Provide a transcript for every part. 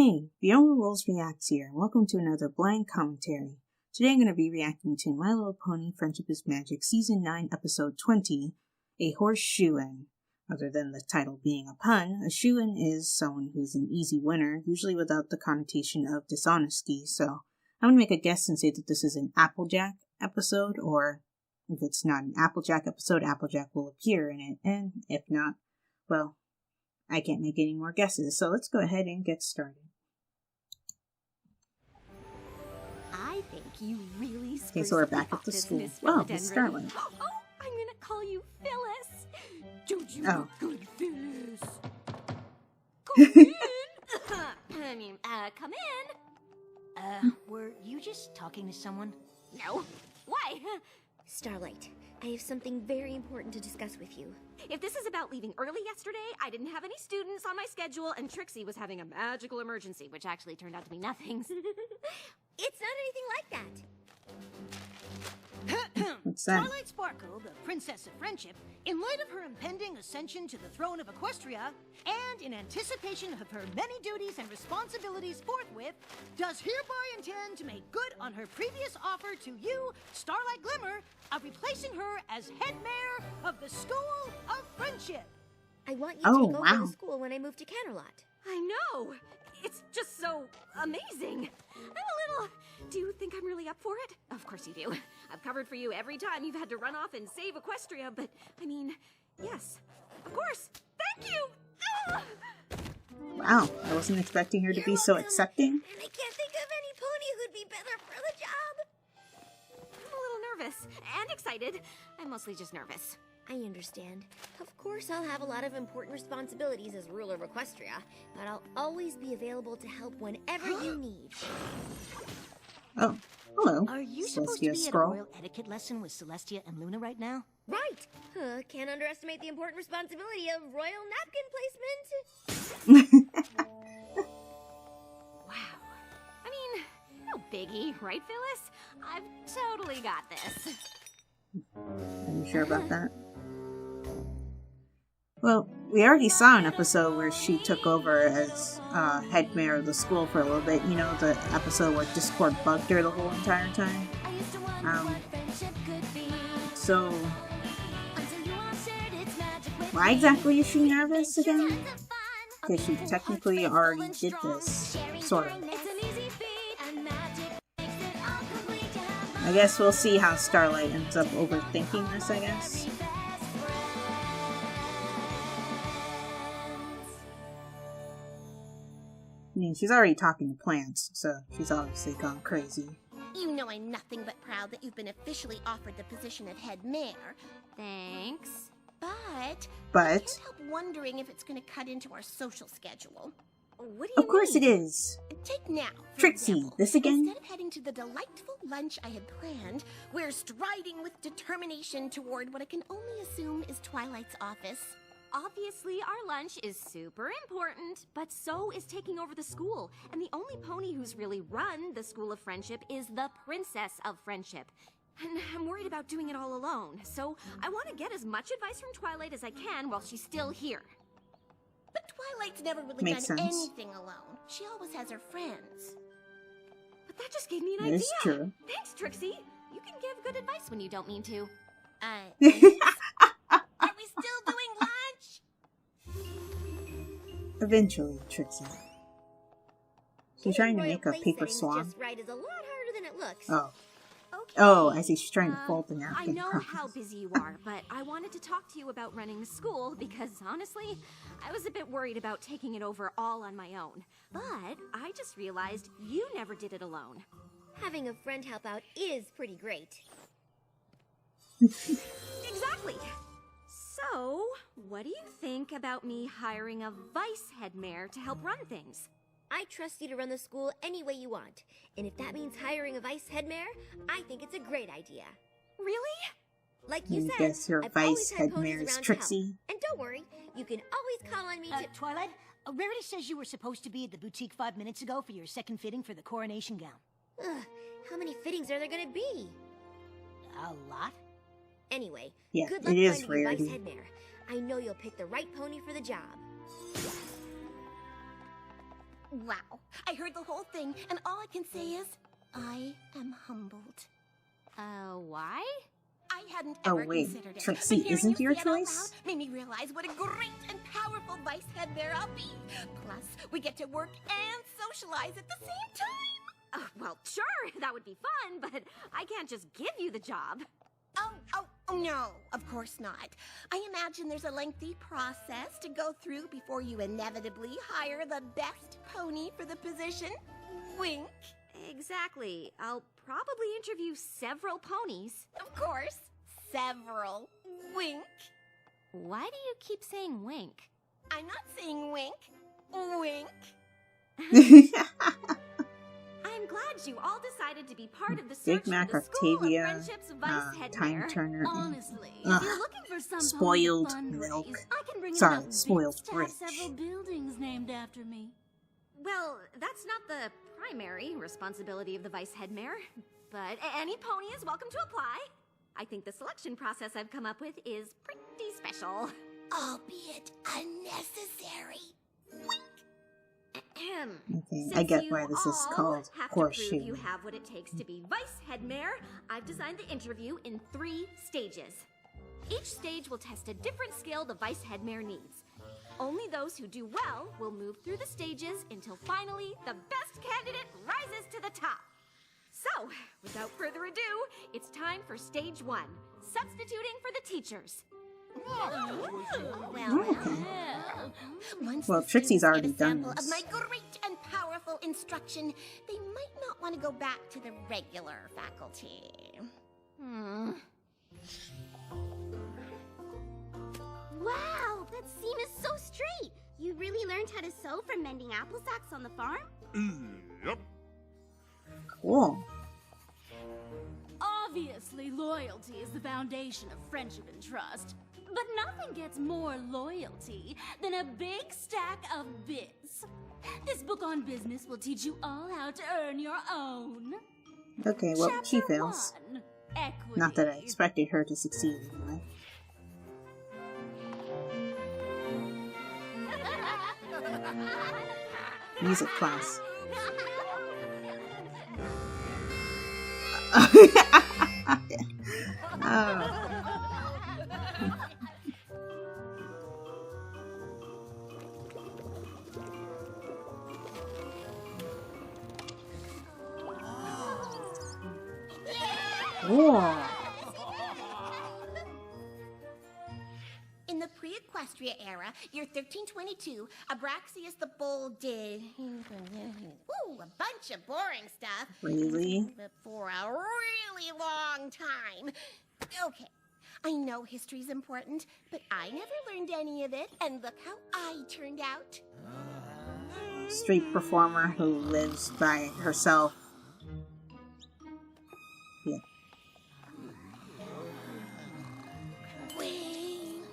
Hey, ViolarulesReacts here, and welcome to another blind commentary. Today I'm going to be reacting to My Little Pony Friendship is Magic Season 9, Episode 20, A Horseshoe-In. Other than the title being a pun, a shoe-in is someone who's an easy winner, usually without the connotation of dishonesty, so I'm going to make a guess and say that this is an Applejack episode, or if it's not an Applejack episode, Applejack will appear in it, and if not, well, I can't make any more guesses, so let's go ahead and get started. I think you really Okay, so we're back at the school. Wow, it's Starlight. Oh, I'm gonna call you Phyllis. Don't you look good, Phyllis? Come in. Come in. Were you just talking to someone? No. Why? Starlight, I have something very important to discuss with you. If this is about leaving early yesterday, I didn't have any students on my schedule, and Trixie was having a magical emergency, which actually turned out to be nothing. It's not anything like that. What's that? Starlight Sparkle, the Princess of Friendship, in light of her impending ascension to the throne of Equestria, and in anticipation of her many duties and responsibilities forthwith, does hereby intend to make good on her previous offer to you, Starlight Glimmer, of replacing her as head mayor of the School of Friendship. I want you to take over the school when I move to Canterlot. I know. It's just so amazing. Do you think I'm really up for it? Of course you do. I've covered for you every time you've had to run off and save Equestria, but, I mean, yes, of course. Thank you! Wow, I wasn't expecting her to be so accepting. And I can't think of any pony who'd be better for the job. I'm a little nervous and excited. I'm mostly just nervous. I understand. Of course, I'll have a lot of important responsibilities as ruler of Equestria, but I'll always be available to help whenever you need. Oh, hello. Are you supposed to be at a royal etiquette lesson with Celestia and Luna right now? Right! Can't underestimate the important responsibility of royal napkin placement. Wow. I mean, no biggie, right, Phyllis? I've totally got this. Are you sure about that? Well, we already saw an episode where she took over as head mayor of the school for a little bit. You know, the episode where Discord bugged her the whole entire time. So, why exactly is she nervous again? Because she technically already did this, sort of. I guess we'll see how Starlight ends up overthinking this, I guess. I mean, she's already talking to plants, so she's obviously gone crazy. You know I'm nothing but proud that you've been officially offered the position of head mayor. Thanks. But I can't help wondering if it's going to cut into our social schedule. What do you Of course mean? it is. Take now, for Trixie, example. this again? Instead of heading to the delightful lunch I had planned, we're striding with determination toward what I can only assume is Twilight's office. Obviously, our lunch is super important, but so is taking over the school. And the only pony who's really run the School of Friendship is the Princess of Friendship. And I'm worried about doing it all alone, so I want to get as much advice from Twilight as I can while she's still here. But Twilight's never really Makes done sense. anything alone. She always has her friends. But that just gave me an That idea. is true. Thanks, Trixie. You can give good advice when you don't mean to. Are we still doing lunch? Eventually, Trixie. She's trying to make a paper swan. Just right is a lot harder than it looks. Oh. Okay. Oh, I see. She's trying to fold the I napkin. know how busy you are, but I wanted to talk to you about running the school because, honestly, I was a bit worried about taking it over all on my own. But I just realized you never did it alone. Having a friend help out is pretty great. Exactly. So, what do you think about me hiring a vice head mayor to help run things? I trust you to run the school any way you want. And if that means hiring a vice head mayor, I think it's a great idea. Really? Like you I said, guess your I've vice always had head ponies mayor is around to Trixie. help. And don't worry, you can always call on me to... Twilight, Rarity says you were supposed to be at the boutique 5 minutes ago for your second fitting for the coronation gown. Ugh, how many fittings are there gonna be? A lot? Anyway, Yeah, good luck it is finding your vice Rarity. head mayor. I know you'll pick the right pony for the job. Wow. I heard the whole thing, and all I can say is, I am humbled. Why? I hadn't Oh, ever wait. considered it. Trixie but hearing isn't you your say it out choice? loud made me realize what a great and powerful vice head there I'll be. Plus, we get to work and socialize at the same time. Well, sure, that would be fun, but I can't just give you the job. Oh, no, of course not. I imagine there's a lengthy process to go through before you inevitably hire the best pony for the position. Wink. Exactly. I'll probably interview several ponies. Of course, several. Wink. Why do you keep saying wink? I'm not saying wink. Wink. I'm glad you all decided to be part of the Big search Mac, for the School Octavia, of Friendship's vice head Time mayor. Turner, and Honestly, Ugh. if you're looking for some Spoiled pony to milk. fundraise, I can bring in Sorry, enough spoiled bits to have rich. several buildings named after me. Well, that's not the primary responsibility of the vice head mayor, but any pony is welcome to apply. I think the selection process I've come up with is pretty special. Albeit unnecessary. Okay, Since I get you why this is all called have to prove horseshoe. you have what it takes to be vice head mayor, I've designed the interview in 3 stages. Each stage will test a different skill the vice head mayor needs. Only those who do well will move through the stages until finally the best candidate rises to the top. So, without further ado, it's time for stage 1, substituting for the teachers. Once Well, the Trixie's students already get a done sample this. of my great and powerful instruction, they might not want to go back to the regular faculty. Wow, that seam is so straight. You really learned how to sew from mending apple sacks on the farm? Yep. Cool. Obviously, loyalty is the foundation of friendship and trust. But nothing gets more loyalty than a big stack of bits. This book on business will teach you all how to earn your own. Okay, well, she Chapter fails. 1, Equity. Not that I expected her to succeed anyway. Music class. Oh. Whoa. In the pre-Equestria era, year 1322, Abraxius the Bold did... Ooh, a bunch of boring stuff. Really? But for a really long time. Okay, I know history's important, but I never learned any of it, and look how I turned out. Street performer who lives by herself. Yeah. Wink.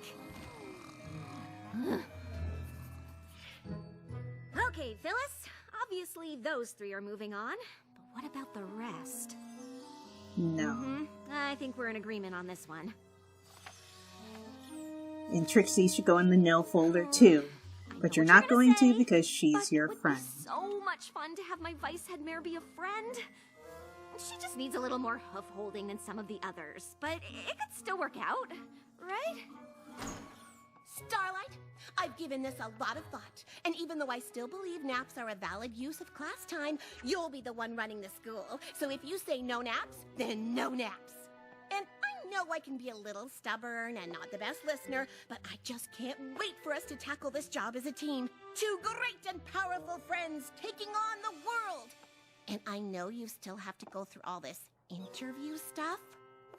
Okay, Phyllis, obviously those 3 are moving on, but what about the rest? No. I think we're in agreement on this one. And Trixie should go in the no folder too. But you're not going to because she's But your it would friend. be so much fun to have my vice head mayor be a friend. She just needs a little more hoof-holding than some of the others, but it could still work out, right? Starlight, I've given this a lot of thought, and even though I still believe naps are a valid use of class time, you'll be the one running the school. So if you say no naps, then no naps. And I know I can be a little stubborn and not the best listener, but I just can't wait for us to tackle this job as a team. 2 great and powerful friends taking on the world. And I know you still have to go through all this interview stuff.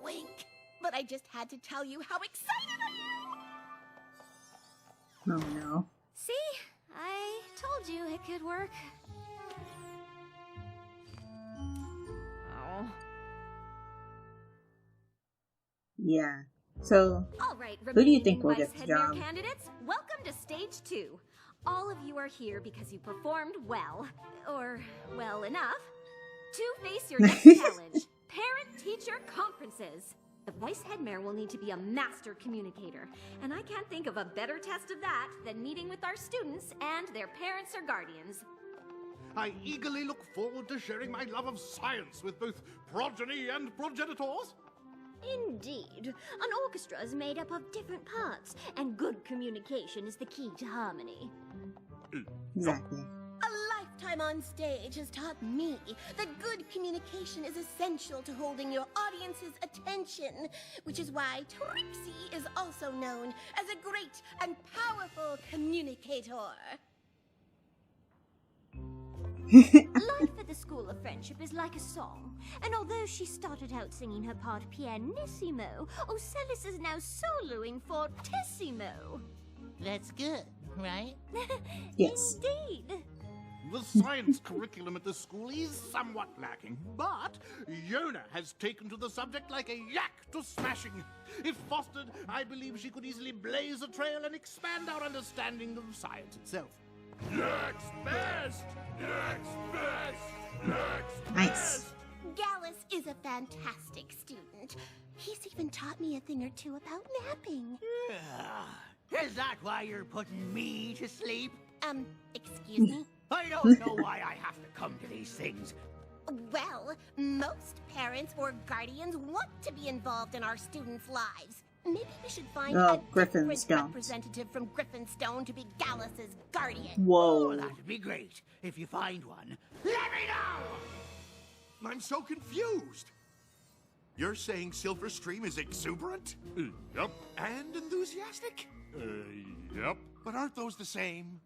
Wink. But I just had to tell you how excited I am. Oh no. See? I told you it could work. Oh. Yeah. So, All right, who do you think remaining will vice get the head mayor job? candidates, welcome to stage 2. All of you are here because you performed well, or well enough, to face your next challenge, parent-teacher conferences. The vice head mayor will need to be a master communicator, and I can't think of a better test of that than meeting with our students and their parents or guardians. I eagerly look forward to sharing my love of science with both progeny and progenitors. Indeed. An orchestra is made up of different parts, and good communication is the key to harmony. Exactly. A lifetime on stage has taught me that good communication is essential to holding your audience's attention, which is why Trixie is also known as a great and powerful communicator. Life at the School of Friendship is like a song, and although she started out singing her part pianissimo, Ocellus is now soloing fortissimo. That's good, right? Yes. Indeed. The science curriculum at the school is somewhat lacking, but Yona has taken to the subject like a yak to smashing. If fostered, I believe she could easily blaze a trail and expand our understanding of science itself. Next best! Next best! Next Nice. Gallus is a fantastic student. He's even taught me a thing or two about napping. Is that why you're putting me to sleep? Excuse me? I don't know why I have to come to these things. Well, most parents or guardians want to be involved in our students' lives. Maybe we should find a different representative from Griffinstone to be Gallus's guardian. Whoa. Oh, that'd be great. If you find one, let me know! I'm so confused. You're saying Silverstream is exuberant? Yep. And enthusiastic? Yep. But aren't those the same?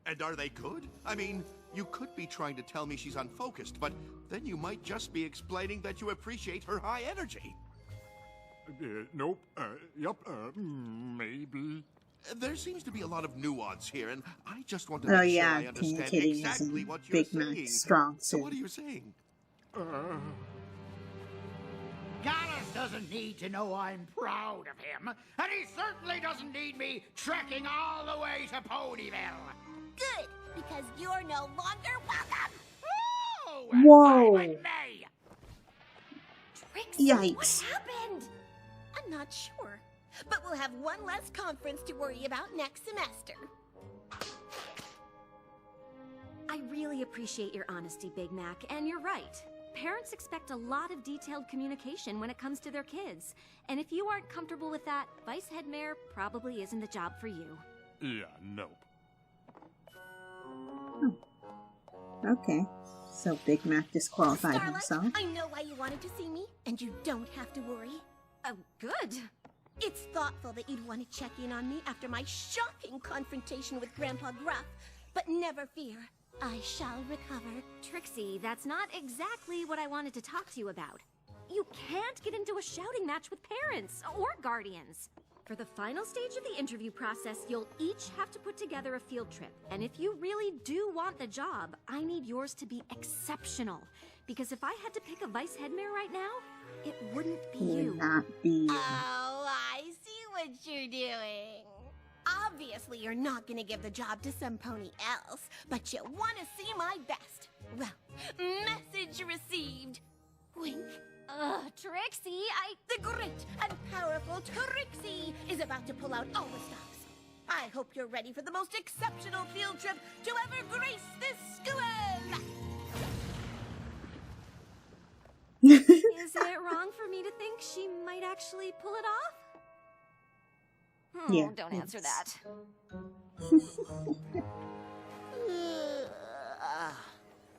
And are they good? I mean, you could be trying to tell me she's unfocused, but then you might just be explaining that you appreciate her high energy. Nope. Yep. Maybe. There seems to be a lot of nuance here, and I just want to make sure I understand exactly what you're Big saying. Mac's strong So suit. what are you saying? Gallus doesn't need to know I'm proud of him, and he certainly doesn't need me trekking all the way to Ponyville. Good, because you're no longer welcome. Oh, Whoa. with me. Trixie, Yikes. what happened? I'm not sure, but we'll have one less conference to worry about next semester. I really appreciate your honesty, Big Mac, and you're right. Parents expect a lot of detailed communication when it comes to their kids. And if you aren't comfortable with that, Vice Head Mayor probably isn't the job for you. Yeah, nope. Okay. So Big Mac disqualified Starlight, himself. I know why you wanted to see me, and you don't have to worry. Oh, good. It's thoughtful that you'd want to check in on me after my shocking confrontation with Grandpa Gruff, but never fear, I shall recover. Trixie, that's not exactly what I wanted to talk to you about. You can't get into a shouting match with parents or guardians. For the final stage of the interview process, you'll each have to put together a field trip. And if you really do want the job, I need yours to be exceptional. Because if I had to pick a vice head mayor right now, it wouldn't be you. Would not be you. Oh, I see what you're doing. Obviously, you're not going to give the job to some pony else, but you want to see my best. Well, message received. Wink. Trixie, The great and powerful Trixie is about to pull out all the stops. I hope you're ready for the most exceptional field trip to ever grace this school. Is it wrong for me to think she might actually pull it off? Yeah, Don't answer that.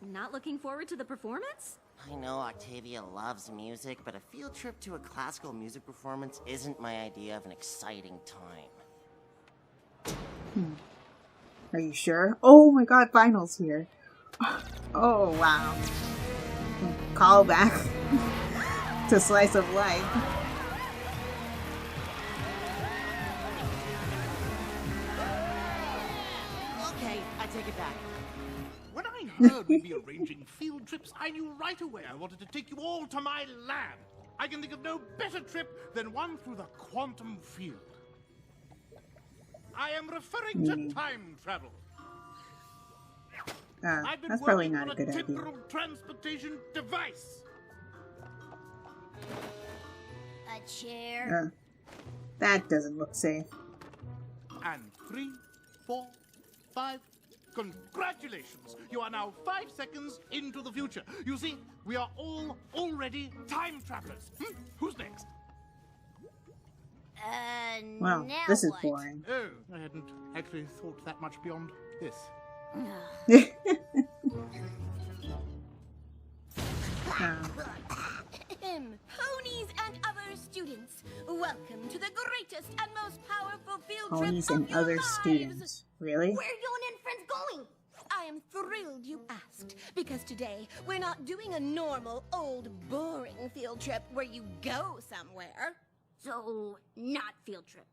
Not looking forward to the performance? I know Octavia loves music, but a field trip to a classical music performance isn't my idea of an exciting time. Are you sure? Oh my god, finals here. Oh wow. Call back to Slice of Life. Okay, I take it back. When I heard we'd be arranging field trips, I knew right away I wanted to take you all to my lab. I can think of no better trip than one through the quantum field. I am referring to time travel. I've been That's probably working not on a good idea. temporal transportation device. A chair. That doesn't look safe. And 3, 4, 5, Congratulations! You are now 5 seconds into the future. You see, we are all already time travelers. Who's next? Well, now this is what? boring. Oh, I hadn't actually thought that much beyond this. Ponies and other students, welcome to the greatest and most powerful field Ponies trip and of your other lives. students. Really? Where you and friends going? I am thrilled you asked, because today we're not doing a normal, old, boring field trip where you go somewhere. So, not field trip.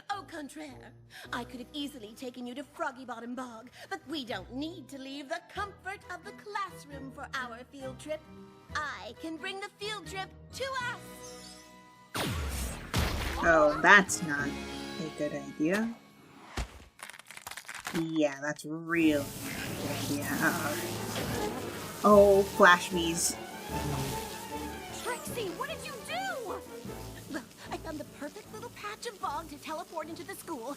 Au contraire, I could have easily taken you to Froggy Bottom Bog, but we don't need to leave the comfort of the classroom for our field trip. I can bring the field trip to us. Oh, that's not a good idea. Yeah, that's real good idea. Oh, Flash Bees. Trixie, what did you do? Look, I found the perfect little patch of bog to teleport into the school.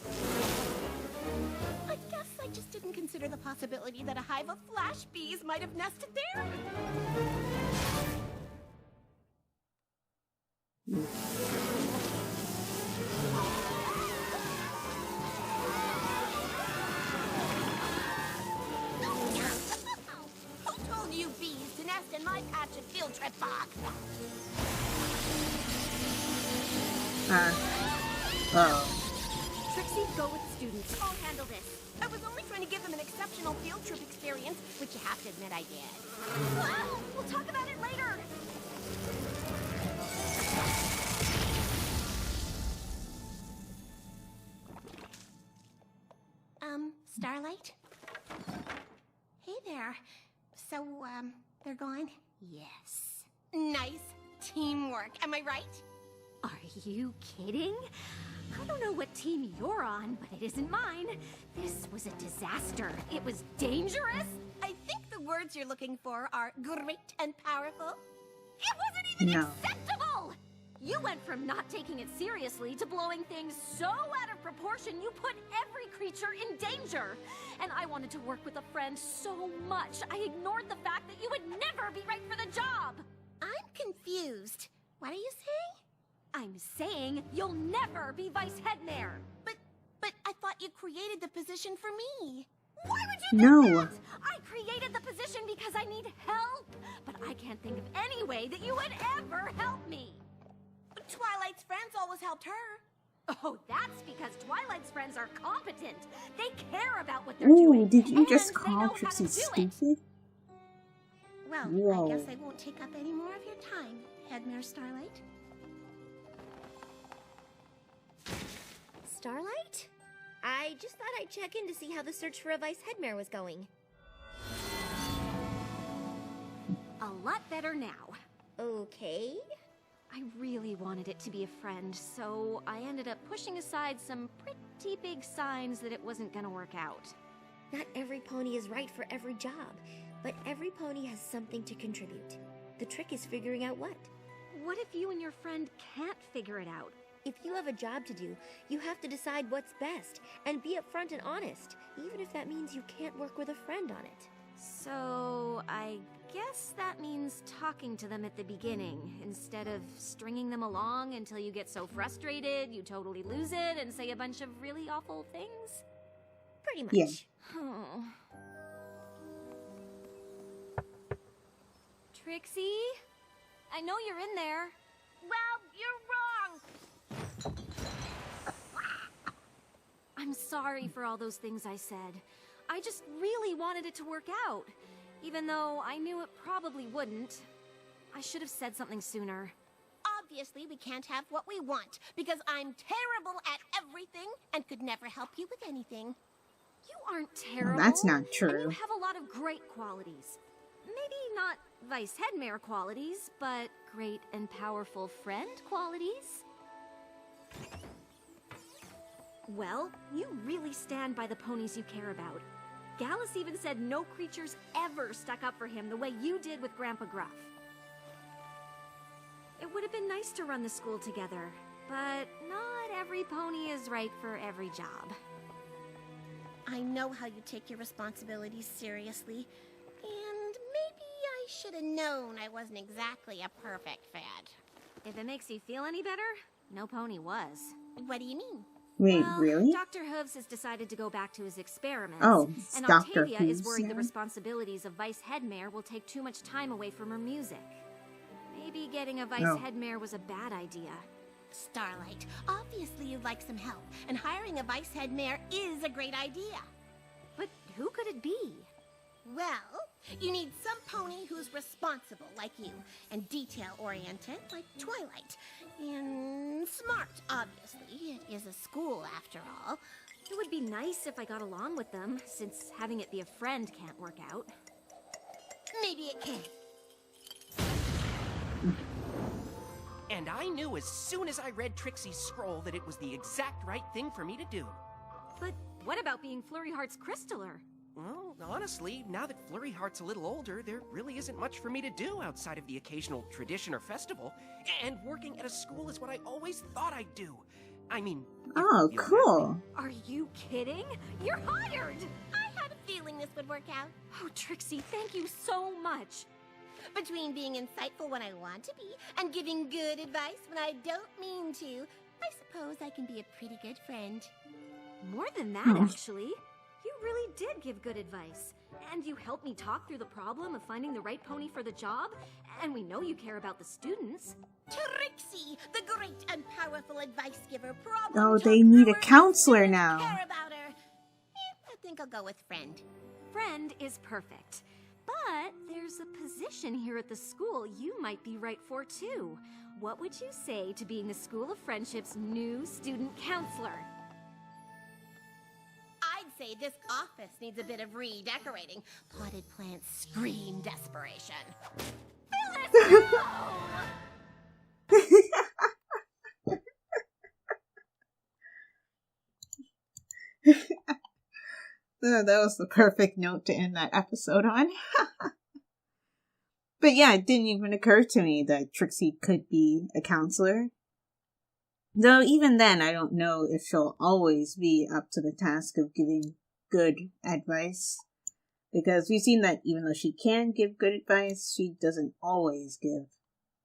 I guess I just didn't consider the possibility that a hive of flash bees might have nested there. Who told you bees to nest in my patch of field trip bog? Trixie, go with the students. I'll handle this. I was only trying to give them an exceptional field trip experience, which you have to admit I did. We'll talk about it later. Starlight? Hey there. So, they're gone? Yes. Nice teamwork, am I right? Are you kidding? I don't know what team you're on, but it isn't mine. This was a disaster. It was dangerous. I think the words you're looking for are great and powerful. It wasn't even acceptable! You went from not taking it seriously to blowing things so out of proportion you put every creature in danger. And I wanted to work with a friend so much, I ignored the fact that you would never be right for the job. I'm confused. What are you saying? I'm saying you'll never be vice head mayor. But I thought you created the position for me. Why would you do No. that? I created the position because I need help. But I can't think of any way that you would ever help me. Twilight's friends always helped her. Oh, that's because Twilight's friends are competent. They care about what they're Ooh, doing. did you and just they call know how to Trixie do it. stupid? Well, Whoa. I guess I won't take up any more of your time, Headmare Starlight. Starlight? I just thought I'd check in to see how the search for a vice headmare was going. A lot better now. Okay. I really wanted it to be a friend, so I ended up pushing aside some pretty big signs that it wasn't gonna work out. Not every pony is right for every job, but every pony has something to contribute. The trick is figuring out what. What if you and your friend can't figure it out? If you have a job to do, you have to decide what's best and be upfront and honest, even if that means you can't work with a friend on it. So, I guess that means talking to them at the beginning, instead of stringing them along until you get so frustrated you totally lose it and say a bunch of really awful things? Pretty much. Yeah. Oh. Trixie? I know you're in there. Well, you're wrong. I'm sorry for all those things I said. I just really wanted it to work out, even though I knew it probably wouldn't. I should have said something sooner. Obviously, we can't have what we want, because I'm terrible at everything and could never help you with anything. You aren't terrible. That's not And true. you have a lot of great qualities. Maybe not Vice Headmare qualities, but great and powerful friend qualities. Well, you really stand by the ponies you care about. Gallus even said no creatures ever stuck up for him the way you did with Grandpa Gruff. It would have been nice to run the school together, but not every pony is right for every job. I know how you take your responsibilities seriously, and maybe I should have known I wasn't exactly a perfect fit. If it makes you feel any better, no pony was. What do you mean? Wait, Well, really? Dr. Hooves has decided to go back to his experiments. Oh, and Dr. Octavia is Hooves, worried the yeah. responsibilities of vice head mare will take too much time away from her music. Maybe getting a vice Oh. head mare was a bad idea. Starlight, obviously you'd like some help, and hiring a vice head mare is a great idea. But who could it be? Well, you need some pony who's responsible like you, and detail-oriented like Twilight, and smart, obviously. It is a school, after all. It would be nice if I got along with them, since having it be a friend can't work out. Maybe it can. And I knew as soon as I read Trixie's scroll that it was the exact right thing for me to do. But what about being Flurry Heart's Crystaller? Well, honestly, now that Flurry Heart's a little older, there really isn't much for me to do outside of the occasional tradition or festival. And working at a school is what I always thought I'd do. I mean... Oh, cool. Are you kidding? You're hired! I had a feeling this would work out. Oh, Trixie, thank you so much. Between being insightful when I want to be, and giving good advice when I don't mean to, I suppose I can be a pretty good friend. More than that, actually. You really did give good advice. And you helped me talk through the problem of finding the right pony for the job. And we know you care about the students. Trixie, the great and powerful advice giver. Oh, they need a counselor now. Care about her. I think I'll go with friend. Friend is perfect. But there's a position here at the school you might be right for, too. What would you say to being the School of Friendship's new student counselor? I'd say this office needs a bit of redecorating. Potted plants scream desperation. Phyllis, no! That was the perfect note to end that episode on. But yeah, it didn't even occur to me that Trixie could be a counselor. Though even then, I don't know if she'll always be up to the task of giving good advice. Because we've seen that even though she can give good advice, she doesn't always give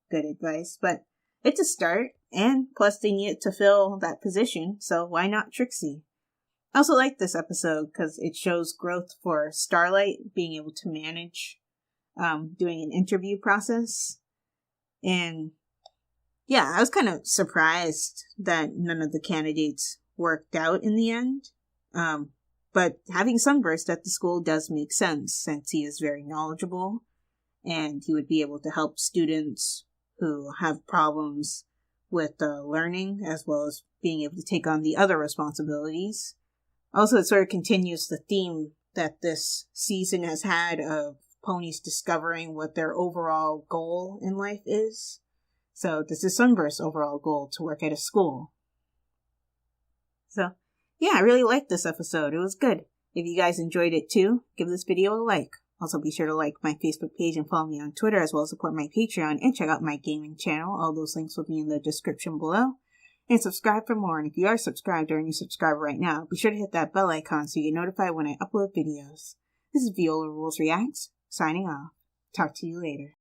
good advice. But it's a start, and plus they need to fill that position, so why not Trixie? I also like this episode because it shows growth for Starlight being able to manage doing an interview process. And yeah, I was kind of surprised that none of the candidates worked out in the end. But having Sunburst at the school does make sense since he is very knowledgeable and he would be able to help students who have problems with learning as well as being able to take on the other responsibilities. Also, it sort of continues the theme that this season has had of ponies discovering what their overall goal in life is. So this is Sunburst's overall goal, to work at a school. So, yeah, I really liked this episode. It was good. If you guys enjoyed it too, give this video a like. Also, be sure to like my Facebook page and follow me on Twitter, as well as support my Patreon and check out my gaming channel. All those links will be in the description below. And subscribe for more. And if you are subscribed or a new subscriber right now, be sure to hit that bell icon so you get notified when I upload videos. This is ViolarulesReacts, signing off. Talk to you later.